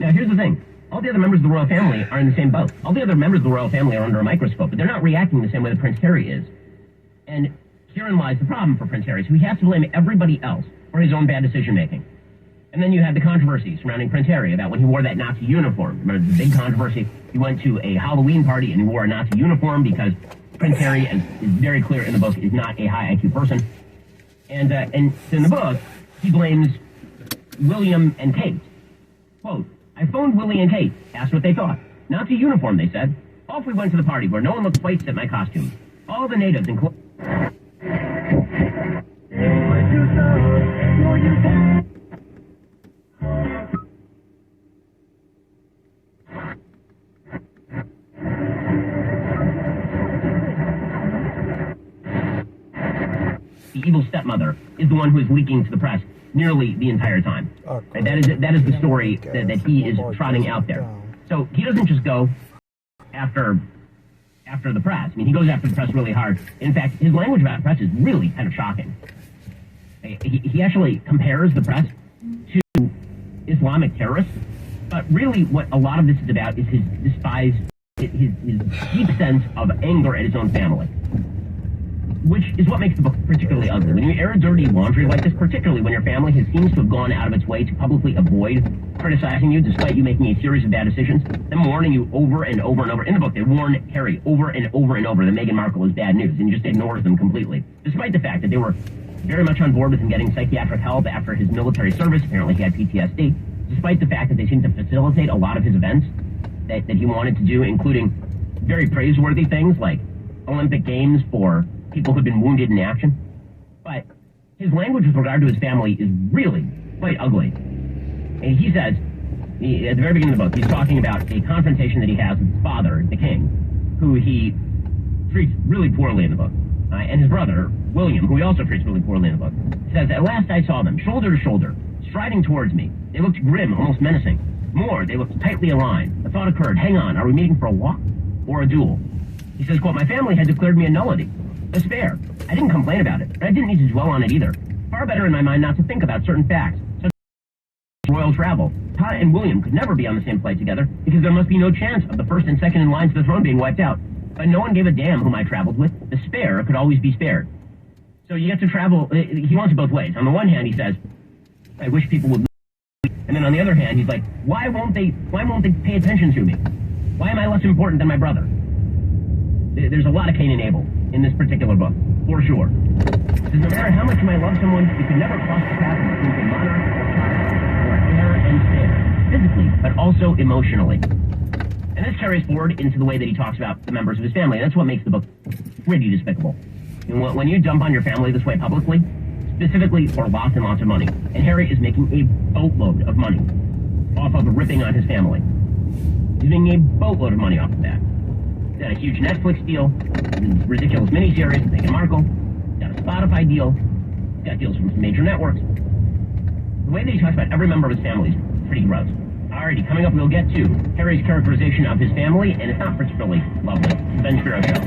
Now, here's the thing. All the other members of the royal family are in the same boat. All the other members of the royal family are under a microscope, but they're not reacting the same way that Prince Harry is. And herein lies the problem for Prince Harry. So he has to blame everybody else for his own bad decision-making. And then you have the controversy surrounding Prince Harry about when he wore that Nazi uniform. Remember the big controversy? He went to a Halloween party and he wore a Nazi uniform because Prince Harry, as is very clear in the book, is not a high IQ person. And in the book, he blames William and Kate. Quote, I phoned Willie and Kate, asked what they thought. Nazi uniform, they said. Off we went to the party where no one looked twice at my costume. All the natives, including... The evil stepmother is the one who is leaking to the press nearly the entire time. Right? That is the story that he is trotting out there. So he doesn't just go after the press. I mean, he goes after the press really hard. In fact, his language about the press is really kind of shocking. He actually compares the press to Islamic terrorists, but really what a lot of this is about is his deep sense of anger at his own family, which is what makes the book particularly ugly. When you air dirty laundry like this, particularly when your family seems to have gone out of its way to publicly avoid criticizing you, despite you making a series of bad decisions, them warning you over and over and over. In the book, they warn Harry over and over and over that Meghan Markle is bad news, and he just ignores them completely, despite the fact that they were very much on board with him getting psychiatric help after his military service. Apparently he had PTSD, despite the fact that they seemed to facilitate a lot of his events that he wanted to do, including very praiseworthy things like Olympic Games for people who've been wounded in action. But his language with regard to his family is really quite ugly. And he says, at the very beginning of the book, he's talking about a confrontation that he has with his father, the king, who he treats really poorly in the book. And his brother, William, who he also treats really poorly in the book, says, at last I saw them, shoulder to shoulder, striding towards me. They looked grim, almost menacing. More, they looked tightly aligned. A thought occurred, hang on, are we meeting for a walk or a duel? He says, quote, my family had declared me a nullity. Despair. I didn't complain about it, but I didn't need to dwell on it either. Far better in my mind not to think about certain facts, such as royal travel. Ta and William could never be on the same flight together because there must be no chance of the first and second in line to the throne being wiped out. But no one gave a damn whom I traveled with. The spare could always be spared. So you get to travel. He wants it both ways. On the one hand, he says, I wish people would leave. And then on the other hand, he's like, why won't they pay attention to me? Why am I less important than my brother? There's a lot of Cain and Abel in this particular book, for sure. Because no matter how much you might love someone, you can never cross the path between a monarch or child, or heir and spare, physically, but also emotionally. And this carries forward into the way that he talks about the members of his family. That's what makes the book pretty despicable. And when you dump on your family this way publicly, specifically for lots and lots of money, and Harry is making a boatload of money off of ripping on his family. He's making a boatload of money off of that. He's got a huge Netflix deal, a ridiculous miniseries with Meghan Markle, he's got a Spotify deal, he's got deals from some major networks. The way that he talks about every member of his family is pretty gross. Alrighty, coming up we'll get to Harry's characterization of his family, and it's not particularly lovely. The Ben Shapiro Show.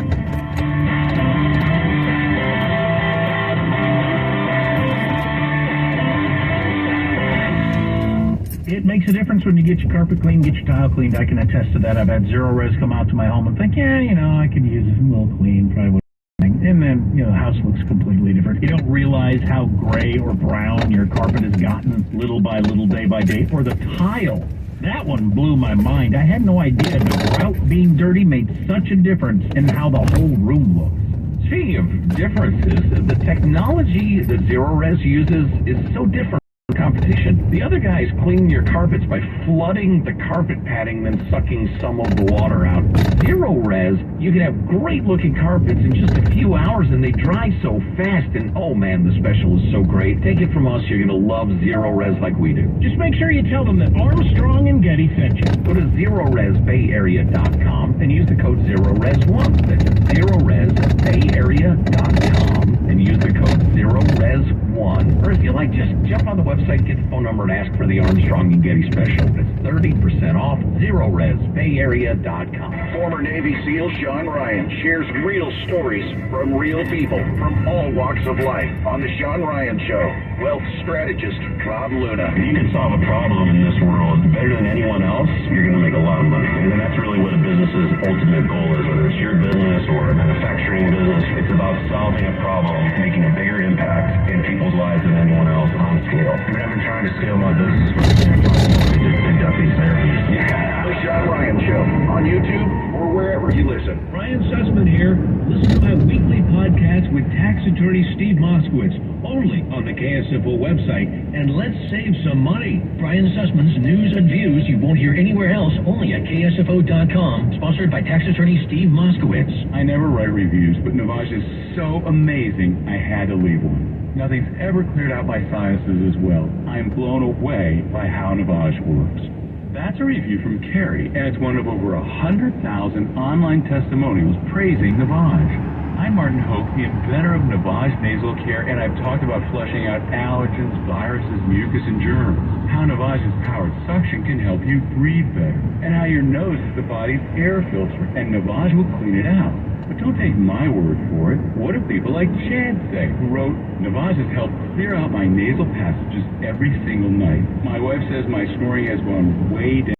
It makes a difference when you get your carpet cleaned, get your tile cleaned. I can attest to that. I've had Zero Res come out to my home and think, yeah, I could use it a little clean, probably would. And then, the house looks completely different. You don't realize how gray or brown your carpet has gotten little by little, day by day. Or the tile. That one blew my mind. I had no idea the grout being dirty made such a difference in how the whole room looks. Speaking of differences, the technology that Zero Res uses is so different. Competition. The other guys clean your carpets by flooding the carpet padding, then sucking some of the water out. Zero Res, you can have great looking carpets in just a few hours and they dry so fast, and oh man, the special is so great. Take it from us, you're gonna love Zero Res like we do. Just make sure you tell them that Armstrong and Getty sent you. Go to ZeroResBayArea.com and use the code ZeroRes1. That's ZeroResBayArea.com and use the code ZeroRes1. Or if you like, just jump on the website, get the phone number, and ask for the Armstrong and Getty special. It's 30% off. ZeroResBayArea.com. Former Navy SEAL Sean Ryan shares real stories from real people from all walks of life on The Sean Ryan Show. Wealth strategist Rob Luna. If you can solve a problem in this world better than anyone else, house, you're going to make a lot of money. And that's really what a business's ultimate goal is, whether it's your business or a manufacturing business. It's about solving a problem, making a bigger impact in people's lives than anyone else on scale. I mean, I've been trying to scale my business for they got these therapies. Yeah. The Sean Ryan Show on YouTube or wherever you listen. Ryan Sussman here. Listen to my weekly podcast with tax attorney Steve Moskowitz, only on the KSFO website, and let's save some money. Brian Sussman's news and views you won't hear anywhere else, only at KSFO.com, sponsored by tax attorney Steve Moskowitz. I never write reviews, but Navage is so amazing, I had to leave one. Nothing's ever cleared out my sinuses as well. I am blown away by how Navage works. That's a review from Carrie, and it's one of over 100,000 online testimonials praising Navage. I'm Martin Hoke, the inventor of Navage Nasal Care, and I've talked about flushing out allergens, viruses, mucus, and germs. How Navage's powered suction can help you breathe better, and how your nose is the body's air filter, and Navage will clean it out. But don't take my word for it. What do people like Chad say, who wrote, Navage has helped clear out my nasal passages every single night. My wife says my snoring has gone way down.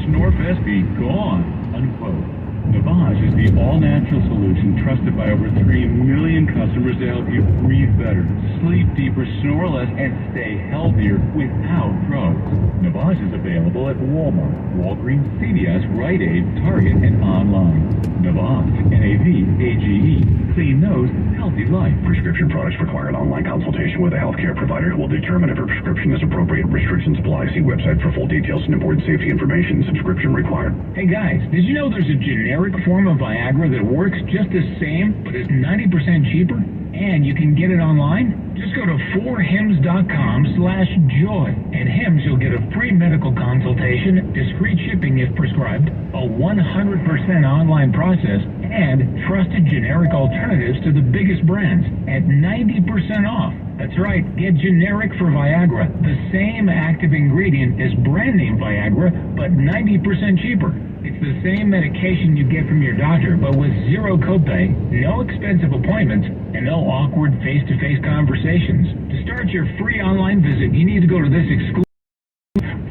Snorefest be gone, unquote. Navage is the all-natural solution trusted by over 3 million customers to help you breathe better, sleep deeper, snore less, and stay healthier without drugs. Navage is available at Walmart, Walgreens, CVS, Rite Aid, Target, and online. Navage, N-A-V-A-G-E. Clean nose, healthy life. Prescription products require an online consultation with a healthcare provider who will determine if a prescription is appropriate. Restrictions apply. See website for full details and important safety information. Subscription required. Hey guys, did you know there's a generic form of Viagra that works just the same, but is 90% cheaper? And you can get it online? Just go to 4hims.com/joy. And Hims, you'll get a free medical consultation, discreet shipping if prescribed, a 100% online process, and trusted generic alternatives to the biggest brands at 90% off. That's right, get generic for Viagra, the same active ingredient as brand name Viagra, but 90% cheaper. It's the same medication you get from your doctor, but with zero copay, no expensive appointments, and no awkward face-to-face conversations. To start your free online visit, you need to go to this exclusive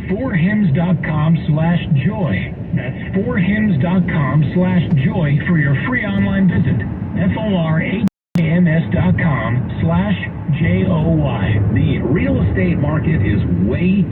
4hims.com/joy. That's 4hims.com/joy for your free online visit. FORHAMS.com/JOY. The real estate market is way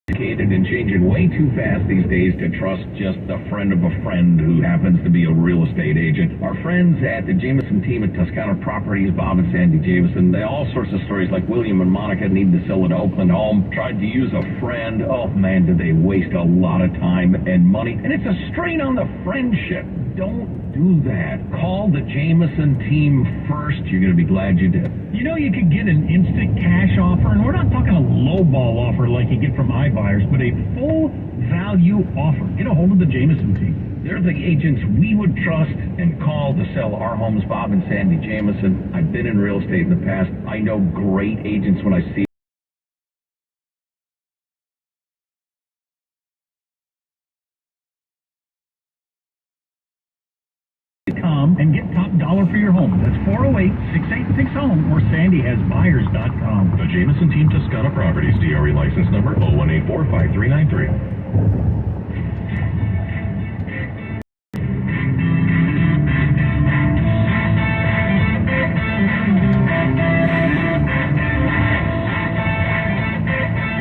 complicated and changing way too fast these days to trust just a friend of a friend who happens to be a real estate agent. Our friends at the Jameson team at Toscana Properties, Bob and Sandy Jameson, they all sorts of stories like William and Monica needed to sell an Oakland home, tried to use a friend. Oh man, did they waste a lot of time and money. And it's a strain on the friendship. Don't do that. Call the Jameson team first. You're going to be glad you did. You know, you could get an instant cash offer, and we're not talking a lowball offer like you get from iBuyers, but a full value offer. Get a hold of the Jameson team. They're the agents we would trust and call to sell our homes, Bob and Sandy Jameson. I've been in real estate in the past. I know great agents when I see and get top dollar for your home. That's 408-686-HOME or sandyhasbuyers.com. The Jameson Team, Toscana Properties, DRE license number 01845393.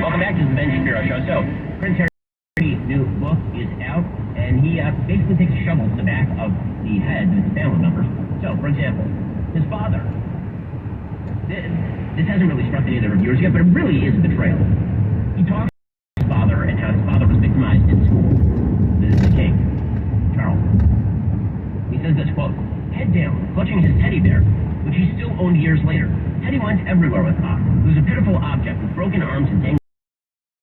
Welcome back to the Ben Shapiro Show. So, Prince Harry's new book is out, and he basically takes a shovel to the back of the heads of his family members. So, for example, his father. This hasn't really struck any of the reviewers yet, but it really is a betrayal. He talks about his father and how his father was victimized in school. The king, Charles. He says this, quote, head down, clutching his teddy bear, which he still owned years later. Teddy went everywhere with Pop, who was a pitiful object with broken arms and dangling.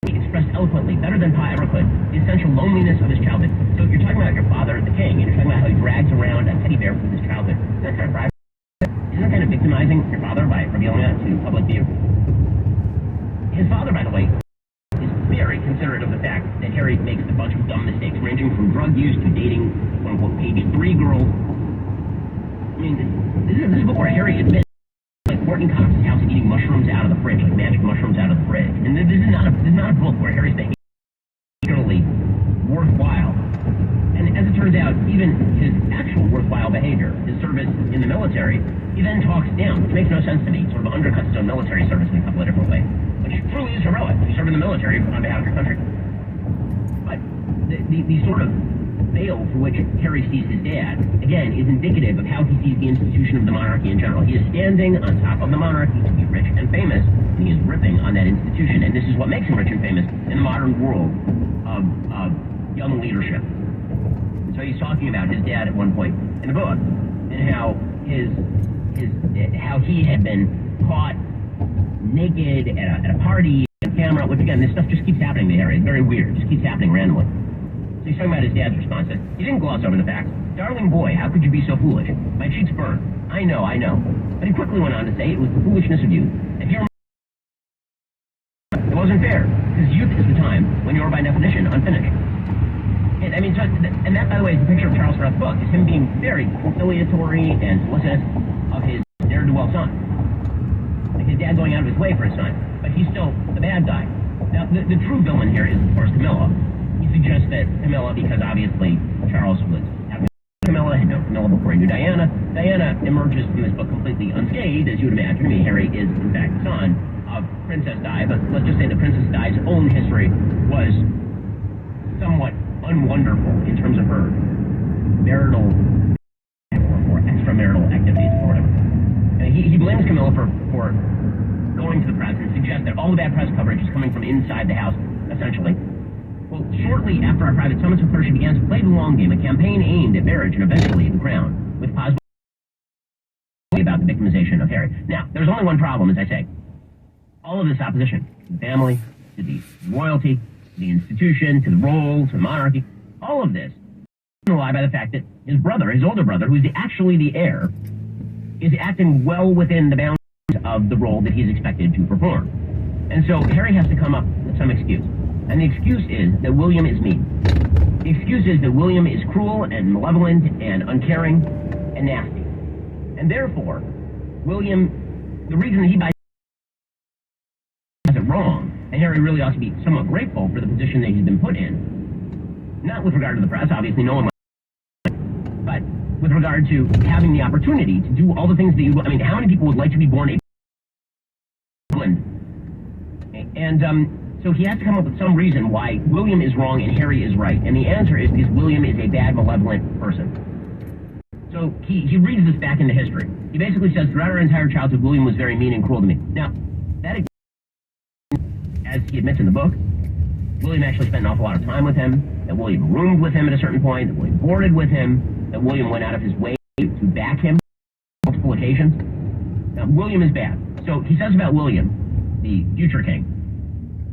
He expressed eloquently, better than Pa ever could, the essential loneliness of his childhood. So you're talking about your father, the king, and you're talking about how he drags around a teddy bear from his childhood. Isn't that kind of private? Isn't that kind of victimizing your father by revealing that to public view? His father, by the way, is very considerate of the fact that Harry makes a bunch of dumb mistakes, ranging from drug use to dating, quote-unquote, page 3 girls. I mean, this is a book where Harry admits like Courtney Cox's house eating mushrooms out of the fridge, like magic mushrooms out of the fridge. And this is not a book where Harry's behaving particularly high-profile behavior, his service in the military, he then talks down, which makes no sense to me. It sort of undercuts his own military service in a couple of different ways, which truly is heroic. You serve in the military on behalf of your country. But the sort of veil through which Harry sees his dad, again, is indicative of how he sees the institution of the monarchy in general. He is standing on top of the monarchy to be rich and famous, and he is ripping on that institution. And this is what makes him rich and famous in the modern world of young leadership. So he's talking about his dad at one point in the book, and how how he had been caught naked at a party on camera, which again, this stuff just keeps happening to Harry. It's very weird. It just keeps happening randomly. So he's talking about his dad's response. He didn't gloss over the facts. Darling boy, how could you be so foolish? My cheeks burn. I know. But he quickly went on to say it was the foolishness of youth. If you're it wasn't fair, because youth is the time when you're by definition unfinished. And that, by the way, is the picture of Charles Stroud's book, is him being very conciliatory and solicitous of his ne'er-do-well son. Like his dad going out of his way for his son, but he's still the bad guy. Now, the true villain here is, of course, Camilla. He suggests that Camilla, because obviously Charles was having Camilla, had known Camilla before he knew Diana. Diana emerges from this book completely unscathed, as you would imagine. I mean, Harry is, in fact, the son of Princess Di, but let's just say that Princess Di's own history was somewhat unwonderful in terms of her marital or extramarital activities or whatever. And he blames Camilla for going to the press and suggests that all the bad press coverage is coming from inside the house, essentially. Well, shortly after our private summits with her, she began to play the long game, a campaign aimed at marriage and eventually the crown, with positive about the victimization of Harry. Now, there's only one problem, as I say. All of this opposition to the family, to the royalty, to the institution, to the role, to the monarchy, all of this is lie by the fact that his brother, his older brother, who's actually the heir, is acting well within the bounds of the role that he's expected to perform. And so Harry has to come up with some excuse. And the excuse is that William is mean. The excuse is that William is cruel and malevolent and uncaring and nasty. And therefore, William, the reason that he buys it wrong, and Harry really ought to be somewhat grateful for the position that he's been put in. Not with regard to the press, obviously no one wants, but with regard to having the opportunity to do all the things that you, I mean, how many people would like to be born in England? And so he has to come up with some reason why William is wrong and Harry is right. And the answer is because William is a bad, malevolent person. So he reads this back into history. He basically says, throughout our entire childhood, William was very mean and cruel to me. Now, that, as he admits in the book, William actually spent an awful lot of time with him, that William roomed with him at a certain point, that William boarded with him, that William went out of his way to back him on multiple occasions. Now, William is bad. So he says about William, the future king,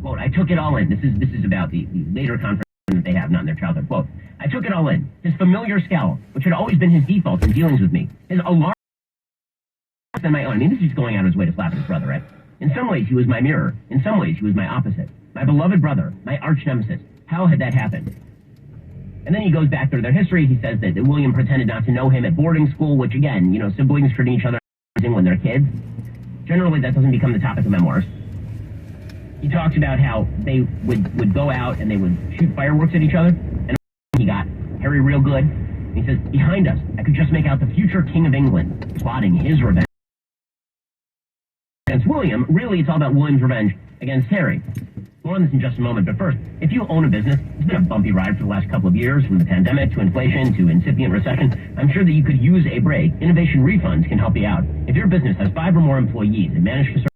quote, I took it all in. This is about the later conference that they have, not in their childhood. Quote, I took it all in. His familiar scowl, which had always been his default in dealings with me. His alarm than my own. I mean, this is just going out of his way to slap at his brother, right? In some ways, he was my mirror. In some ways, he was my opposite. My beloved brother, my arch nemesis. How had that happened? And then he goes back through their history. He says that William pretended not to know him at boarding school, which again, siblings treating each other when they're kids. Generally, that doesn't become the topic of memoirs. He talks about how they would go out and they would shoot fireworks at each other. And he got Harry real good. And he says, behind us, I could just make out the future king of England plotting his revenge against William. Really, it's all about William's revenge against Harry. More on this in just a moment, but first, if you own a business, it's been a bumpy ride for the last couple of years, from the pandemic to inflation to incipient recession. I'm sure that you could use a break. Innovation Refunds can help you out. If your business has 5 or more employees and managed to serve,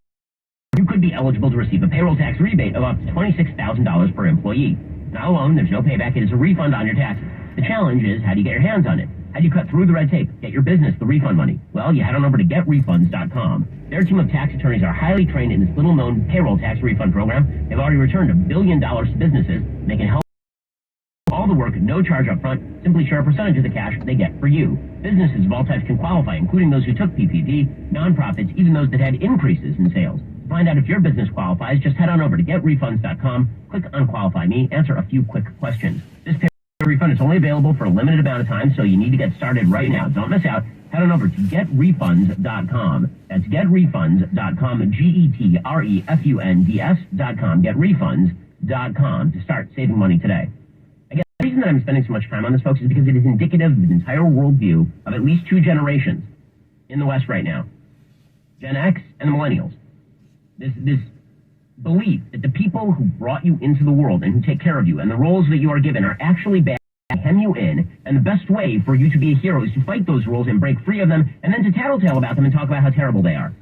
you could be eligible to receive a payroll tax rebate of up to $26,000 per employee. Not alone, there's no payback, it is a refund on your taxes. The challenge is, how do you get your hands on it? How do you cut through the red tape, get your business the refund money? Well, you head on over to getrefunds.com. Their team of tax attorneys are highly trained in this little-known payroll tax refund program. They've already returned $1 billion to businesses. They can help all the work, no charge up front. Simply share a percentage of the cash they get for you. Businesses of all types can qualify, including those who took PPP, nonprofits, even those that had increases in sales. To find out if your business qualifies, just head on over to getrefunds.com, click on Qualify Me, answer a few quick questions. This refund is only available for a limited amount of time, so you need to get started right now. Don't miss out. Head on over to getrefunds.com. That's getrefunds.com, getrefunds.com, getrefunds.com, to start saving money today. Again, the reason that I'm spending so much time on this, folks, is because it is indicative of the entire worldview of at least two generations in the West right now. Gen X and the millennials. This belief that the people who brought you into the world and who take care of you and the roles that you are given are actually bad, hem you in, and the best way for you to be a hero is to fight those rules and break free of them, and then to tattletale about them and talk about how terrible they are.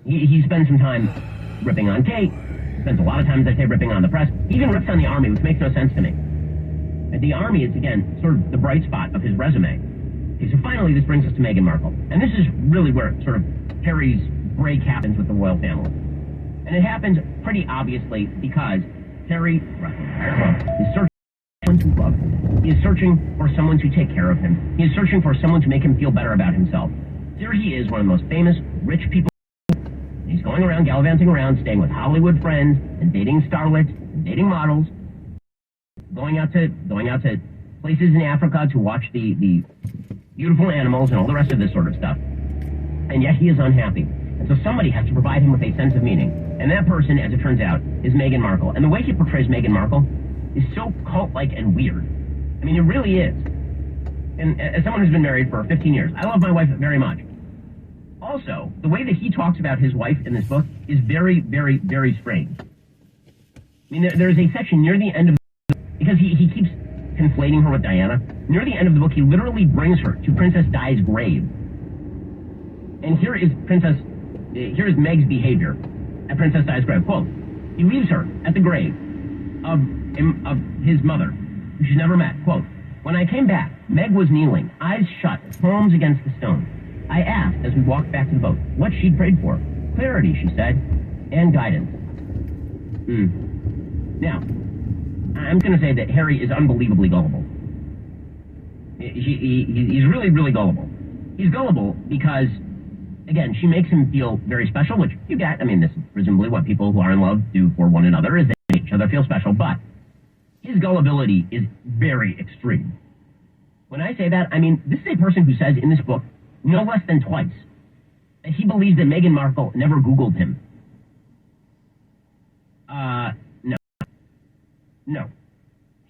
He spends some time ripping on Kate, spends a lot of time, as I say, ripping on the press, he even rips on the Army, which makes no sense to me. And the Army is, again, sort of the bright spot of his resume. Okay, so finally, this brings us to Meghan Markle. And this is really where sort of Harry's break happens with the royal family. And it happens pretty obviously because Harry is searching for someone to love him. He is searching for someone to take care of him. He is searching for someone to make him feel better about himself. Here he is, one of the most famous, rich people. He's going around, gallivanting around, staying with Hollywood friends, and dating starlets, and dating models, going out to places in Africa to watch the beautiful animals and all the rest of this sort of stuff. And yet he is unhappy. And so somebody has to provide him with a sense of meaning. And that person, as it turns out, is Meghan Markle. And the way he portrays Meghan Markle is so cult-like and weird. I mean, it really is. And as someone who's been married for 15 years, I love my wife very much. Also, the way that he talks about his wife in this book is very, very, very strange. I mean, there's a section near the end of the book, because he keeps conflating her with Diana. Near the end of the book, he literally brings her to Princess Di's grave. And here is Meg's behavior at Princess Di's grave. Quote, he leaves her at the grave of his mother, who she's never met. Quote, when I came back, Meg was kneeling, eyes shut, palms against the stone. I asked as we walked back to the boat what she'd prayed for. Clarity, she said, and guidance. Now, I'm going to say that Harry is unbelievably gullible. He's really, really gullible. He's gullible because, again, she makes him feel very special, which you get. I mean, this is presumably what people who are in love do for one another, is they make each other feel special, but his gullibility is very extreme. When I say that, I mean, this is a person who says in this book, no less than twice, that he believes that Meghan Markle never Googled him. No.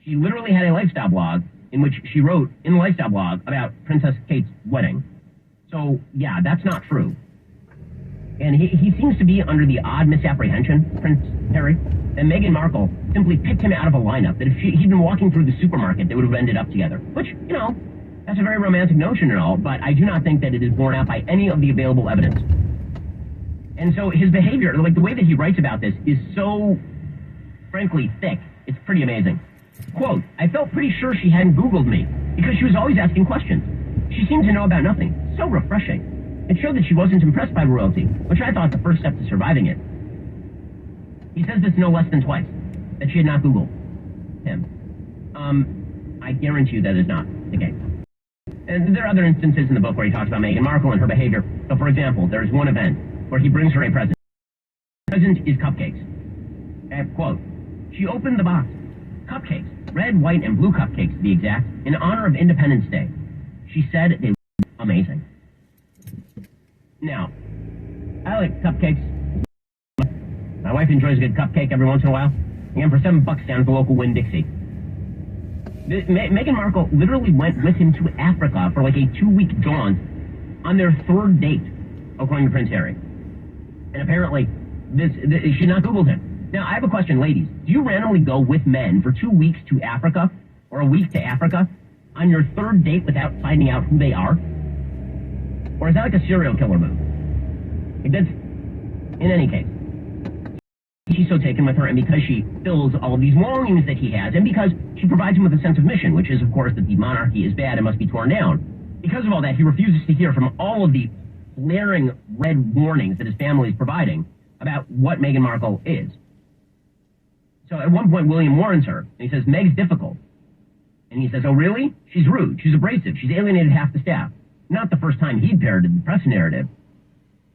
She literally had a lifestyle blog in which she wrote in the lifestyle blog about Princess Kate's wedding. So, yeah, that's not true. And he seems to be under the odd misapprehension, Prince Harry, that Meghan Markle simply picked him out of a lineup, that if he'd been walking through the supermarket, they would have ended up together. Which, you know, that's a very romantic notion and all, but I do not think that it is borne out by any of the available evidence. And so his behavior, like the way that he writes about this, is so, frankly, thick. It's pretty amazing. Quote, I felt pretty sure she hadn't Googled me, because she was always asking questions. She seemed to know about nothing. So refreshing. It showed that she wasn't impressed by royalty, which I thought the first step to surviving it. He says this no less than twice, that she had not Googled him. I guarantee you that is not the case. And there are other instances in the book where he talks about Meghan Markle and her behavior. So, for example, there's one event where he brings her a present. The present is cupcakes. And, quote, she opened the box. Cupcakes, red, white, and blue cupcakes to be exact, in honor of Independence Day. She said they looked amazing. Now, I like cupcakes. My wife enjoys a good cupcake every once in a while. Again, for $7 down at the local Winn-Dixie. Meghan Markle literally went with him to Africa for like a 2-week jaunt on their third date, according to Prince Harry. And apparently, she not Googled him. Now, I have a question, ladies. Do you randomly go with men for 2 weeks to Africa, or a week to Africa, on your third date without finding out who they are? Or is that like a serial killer move? In any case, she's so taken with her, and because she fills all of these longings that he has, and because she provides him with a sense of mission, which is, of course, that the monarchy is bad and must be torn down. Because of all that, he refuses to hear from all of the glaring red warnings that his family is providing about what Meghan Markle is. So at one point, William warns her, and he says, Meg's difficult. And he says, oh, really? She's rude. She's abrasive. She's alienated half the staff. Not the first time he'd parroted the press narrative.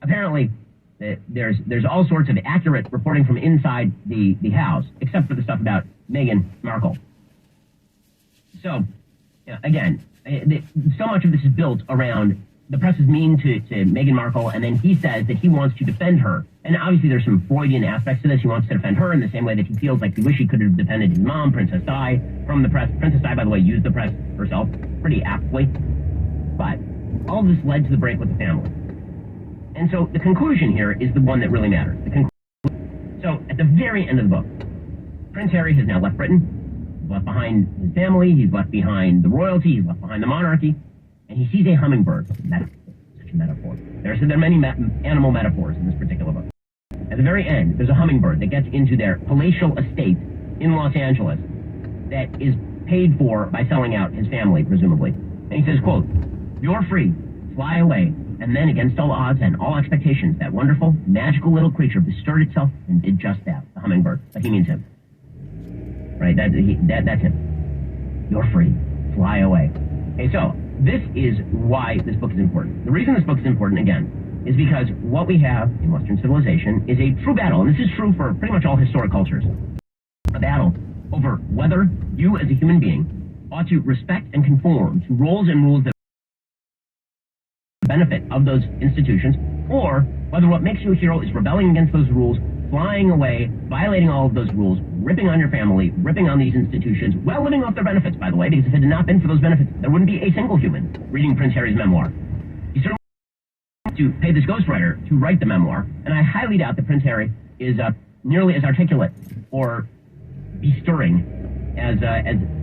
Apparently, there's all sorts of accurate reporting from inside the house, except for the stuff about Meghan Markle. So, again, so much of this is built around the press is mean to Meghan Markle, and then he says that he wants to defend her. And obviously there's some Freudian aspects to this. He wants to defend her in the same way that he feels like he wish he could have defended his mom, Princess Di, from the press. Princess Di, by the way, used the press herself pretty aptly. But all of this led to the break with the family. And so the conclusion here is the one that really matters. So at the very end of the book, Prince Harry has now left Britain. He's left behind his family. He's left behind the royalty. He's left behind the monarchy. And he sees a hummingbird. Metaphor. Such a metaphor. There are many animal metaphors in this particular book. At the very end, there's a hummingbird that gets into their palatial estate in Los Angeles that is paid for by selling out his family, presumably. And he says, quote, "You're free. Fly away." And then, against all odds and all expectations, that wonderful, magical little creature bestirred itself and did just that, the hummingbird. But he means him. Right? That's him. You're free. Fly away. Okay, so this is why this book is important. The reason this book is important, again, is because what we have in Western civilization is a true battle, and this is true for pretty much all historic cultures, a battle over whether you as a human being ought to respect and conform to roles and rules that benefit of those institutions, or whether what makes you a hero is rebelling against those rules, flying away, violating all of those rules, ripping on your family, ripping on these institutions, while living off their benefits, by the way, because if it had not been for those benefits, there wouldn't be a single human reading Prince Harry's memoir. He certainly had to pay this ghostwriter to write the memoir, and I highly doubt that Prince Harry is nearly as articulate or bestirring as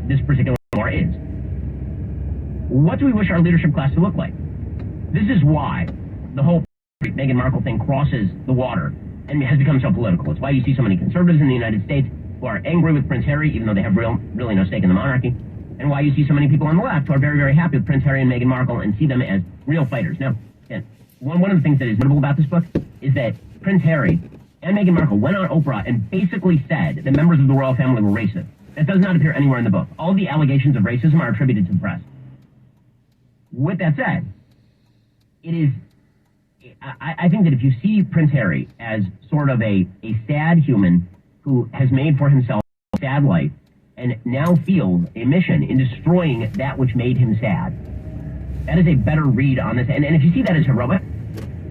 this particular memoir is. What do we wish our leadership class to look like? This is why the whole Meghan Markle thing crosses the water and has become so political. It's why you see so many conservatives in the United States who are angry with Prince Harry, even though they have really no stake in the monarchy, and why you see so many people on the left who are very, very happy with Prince Harry and Meghan Markle and see them as real fighters. Now, one of the things that is notable about this book is that Prince Harry and Meghan Markle went on Oprah and basically said that members of the royal family were racist. That does not appear anywhere in the book. All of the allegations of racism are attributed to the press. With that said, I think that if you see Prince Harry as sort of a sad human who has made for himself a sad life and now feels a mission in destroying that which made him sad, that is a better read on this. And if you see that as heroic,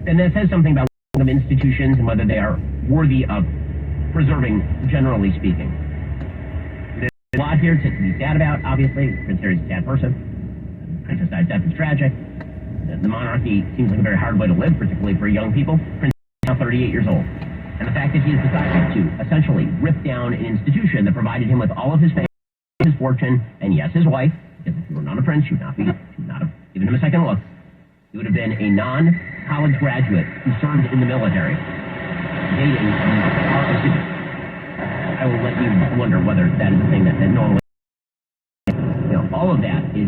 then that says something about institutions and whether they are worthy of preserving, generally speaking. There's a lot here to be sad about, obviously. Prince Harry's a sad person. Princess Di's death is tragic. The monarchy seems like a very hard way to live, particularly for young people. Prince is now 38 years old. And the fact that he has decided to essentially rip down an institution that provided him with all of his fame, his fortune, and yes, his wife, because if he were not a prince, she would not have given him a second look. He would have been a non-college graduate who served in the military, dating a student. I will let you wonder whether that is a thing that normally... all of that is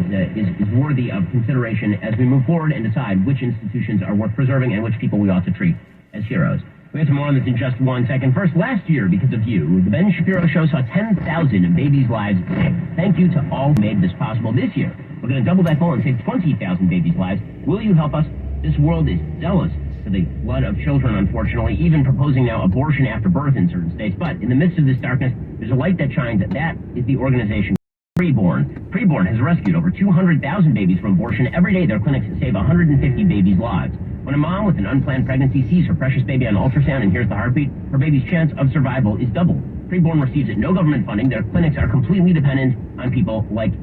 worthy of consideration as we move forward and decide which institutions are worth preserving and which people we ought to treat as heroes. We'll get to more on this in just 1 second. First, last year, because of you, the Ben Shapiro Show saw 10,000 babies' lives saved. Thank you to all who made this possible. This year, we're going to double that goal and save 20,000 babies' lives. Will you help us? This world is zealous for the blood of children, unfortunately, even proposing now abortion after birth in certain states. But in the midst of this darkness, there's a light that shines. That is the organization Preborn. Preborn has rescued over 200,000 babies from abortion. Every day, their clinics save 150 babies' lives. When a mom with an unplanned pregnancy sees her precious baby on ultrasound and hears the heartbeat, her baby's chance of survival is doubled. Preborn receives no government funding. Their clinics are completely dependent on people like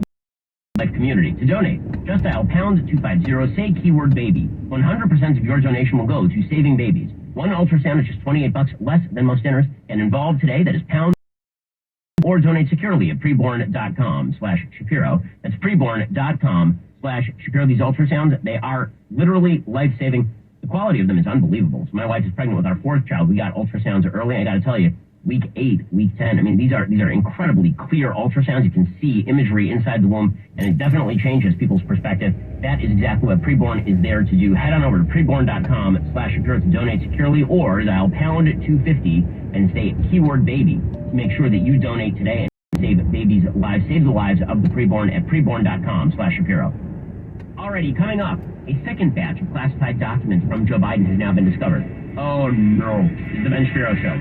Life Community. To donate, just dial #250, say keyword baby. 100% of your donation will go to saving babies. One ultrasound is just $28, less than most dinners, and involved today, that is pound, or donate securely at preborn.com/Shapiro. That's preborn.com/Shapiro. These ultrasounds, they are literally life-saving. The quality of them is unbelievable. So my wife is pregnant with our 4th child. We got ultrasounds early. I got to tell you, week 8, week 10. I mean, these are incredibly clear ultrasounds. You can see imagery inside the womb, and it definitely changes people's perspective. That is exactly what Preborn is there to do. Head on over to preborn.com/Shapiro to donate securely, or dial #250 and say keyword baby to make sure that you donate today and save babies' lives, save the lives of the preborn at preborn.com/Shapiro. Already coming up, a second batch of classified documents from Joe Biden has now been discovered. Oh no, this is the Ben Shapiro Show.